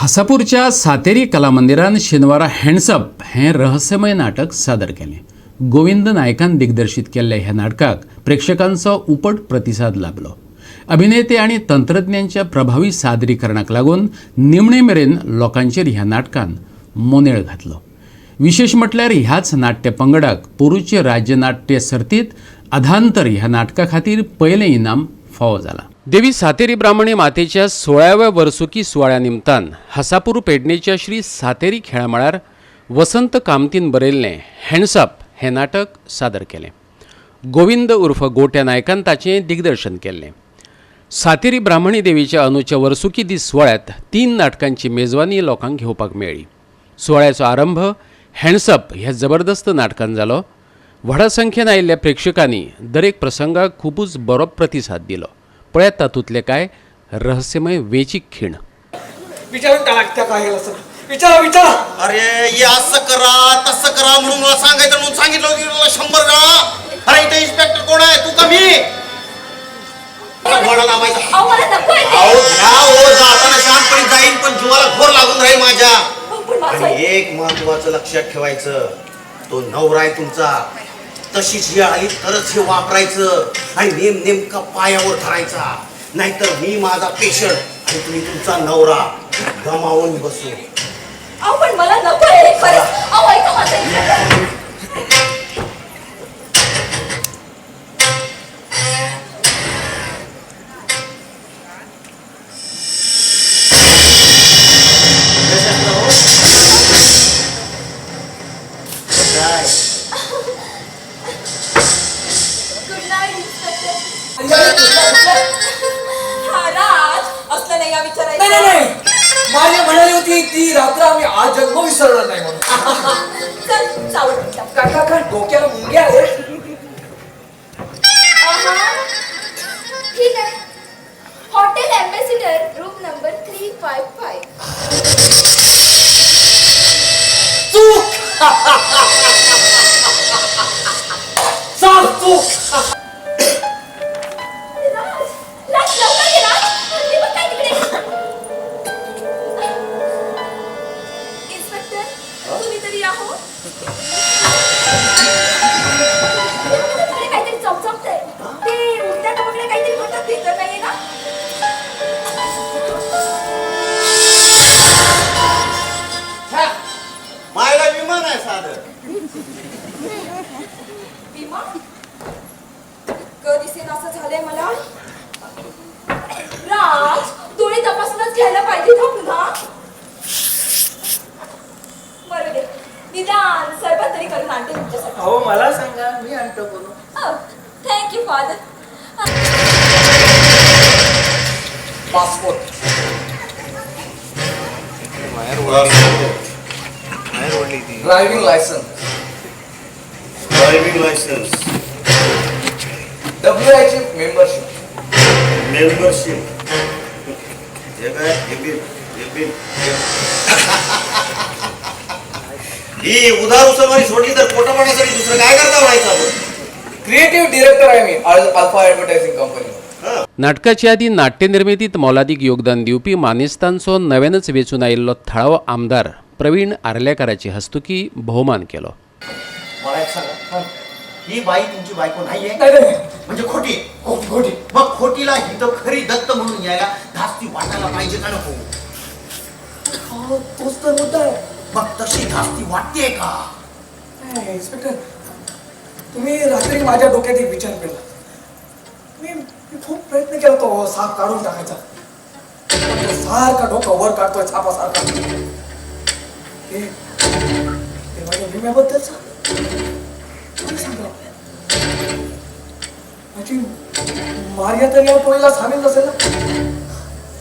हासापूरच्या सातेरी कला मंदिरान शेनवारा हँड्सअप हे रहस्यमय नाटक सादर केलें। गोविंद नायकान दिग्दर्शित केल्ल्या ह्या नाटकाक प्रेक्षकांचो उपट प्रतिसाद लाभलो। अभिनेते आणि तंत्रज्ञांच्या प्रभावी सादरीकरणाक लागून निमणे मेरेन लोकांचेर ह्या नाटकान मोनेळ घातलो। विशेष म्हटल्यार ह्याच नाट्य पंगडाक पोरूचे राज्य नाट्य सर्तीत अधांतर ह्या नाटका खातीर पयलें इनाम फावो जाला। देवी सातेरी ब्राह्मणी मातेच्या 16व्या वर्सुकी सुवाळ्या निमतान हासापूर पेडणेच्या श्री सातेरी खेळामळार वसंत कामतीन बरयल्लें हँड्सअप हें नाटक सादर केलें। गोविंद उर्फ गोट्या नायकान ताचें दिग्दर्शन केल्लें। सातेरी ब्राह्मणी देवीच्या अंदूच्या वर्सुकी दीस सुवाळ्यात 3 नाटकांची मेजवानी लोकांक घेवपाक मेळ्ळी। सुवाळ्याचो आरंभ हँड्सअप ह्या जबरदस्त नाटकान जालो। व्हड संख्येन आयिल्ल्या प्रेक्षकांनी दरेक प्रसंगाक खूबच बरो प्रतिसाद दिलो। पळयात तातूंतले कांय रहस्यमय वेंचीक खीण। विचारून टाक त्या काय विचारा अरे ये असं करा तसं करा म्हणून मला सांगायचं म्हणून सांगितलं होतं तुला 100 वेळा। अरे इथे इन्स्पेक्टर कोण आहे, तू का मी? घोडा लावायचा अहो घ्या हो, जाताना शांतपणे जाईन पण जीवाला घोर लागून राहील माझ्या। आणि एक महत्वाचं लक्षात ठेवायचं, तो नवरा आहे तुमचा, तशीच ही आली तरच हे वापरायचं आणि नेमका पायावर धरायचा, नाहीतर मी माझा पेशंट आणि तुम्ही तुमचा नवरा गमावून बसू। पण मला नको आहे खरंच। ऐका माझं माझी म्हणाली होती ती रात्र आम्ही आज जन्म विसरणार नाही म्हणून। काका डोक्याला मुंगे आले। ठीक आहे, हॉटेल एम्बेसिडर रूम नंबर 355। चूक साफ चूक। मायला विमान आहे साधं विमान कधीसेन असं झालंय मला। राज डोळे तपासूनच घ्यायला पाहिजे का पुन्हा? बरं दे, निदान सरबत तरी करून आणते तुमच्यासाठी। अहो मला सांगा, मी आणतो बोलू। Thank you father. Passport, driving licence, WI ची मेंबरशिप। ही उधार उचलवारी सोडली तर पोटा पाण्यासाठी दुसरं काय करता व्हायचं आपण? क्रिएटिव्ह डिरेक्टर आहे मी अल्फा ॲडव्हर्टायझिंग कंपनी। नाटकाचे आदी नाट्य निर्मितीत मोलादीक योगदान दिवपी मानेस्तांचो नव्यानच वेचून आयिल्लो थळावो आमदार प्रवीण आर्लेकराची हस्तुकी भोवमान केलो। मला एक सांगा, ही बाई तुमची बायको नाहीये नाही म्हणजे खोटी? खोटी। मग खोटीला ही तर खरी दत्त म्हणून यायला धास्ती वाटायला पाहिजे का नको? तोच तर मुद्दा आहे। मग तशी धास्ती वाटते का? इन्स्पेक्टर, तुम्ही रात्री माझ्या डोक्यात एक विचार केला। मी खूप प्रयत्न केला तो साप काढून टाकायचा, पण तो सारखा डोकं वर काढतोय छापासारखा। ते माझ्या विम्याबद्दलचा सांगा, माझी मार्या तर या टोळीला सामील नसेल ना?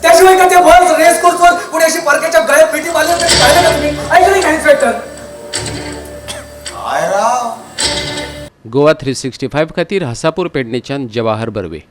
त्याशिवाय का ते बस रेस कोर्सवर कुणी अशी परक्याच्या गळ्यात पेटी मारली तरी पाहिलं का तुम्ही? ऐकलं नाही इन्स्पेक्टर? काय राव? गोवा 365 खातीर हासापूर पेडणेच्यान जवाहर बर्वे।